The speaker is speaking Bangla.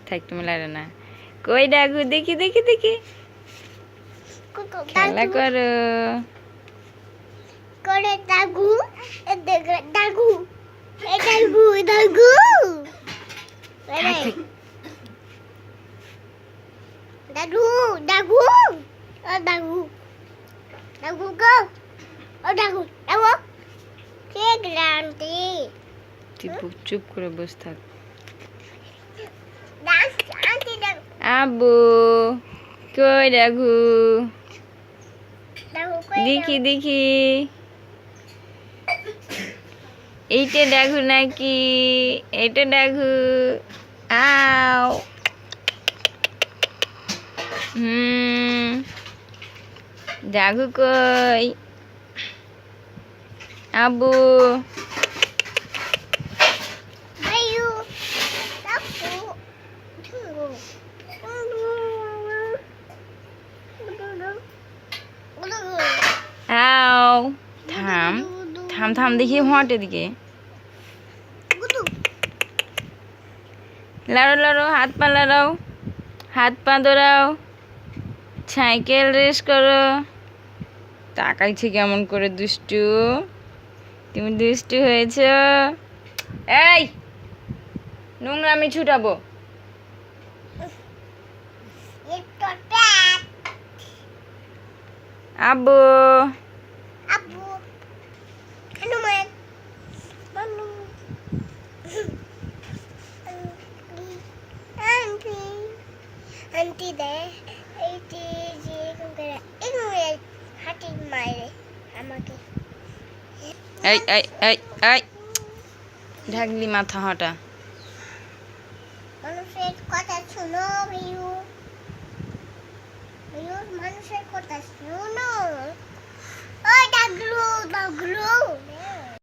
থাক তুমি লাড়ো না। কই ডাকু, দেখি দেখি দেখি, খেলা করো। করে ডাকু, ডাকু, ডাকু, ডাকু, ডাকু, ডাকু, ডাকু, ডাকু গো, ও ডাকু, ডাকু, কে গ্রান্টি, তুই চুপ করে বস থাক। আন্টি ডাকু, আব্বু কই ডাকু, ডাকু, দেখি দেখি, এইটা ডাকু নাকি? এটা ডাকু। আও ডাকু কই? আব্বু বায়ু, ডাকু, ঠুঙ্গু, আও থাম থাম থাম, দেখি হট এদিকে। লাড়ো লাড়ো, হাত পা লাড়াও, হাত পা দৌড়াও, সাইকেল রেস করো। তাকাইছে কেমন করে, দুষ্টু, তুমি দুষ্টু হয়েছ। এই নোংরা আমি ছুটাবো। আব্বু Abu, Hanuman, Manu, Auntie there, it is English, Hattie Mile, আমাকে এই এই এই এই ঢাকলি মাথা হটা। মানুষের কথা শুনো ভাইউ, ভাইউ মানুষের কথা শুনো।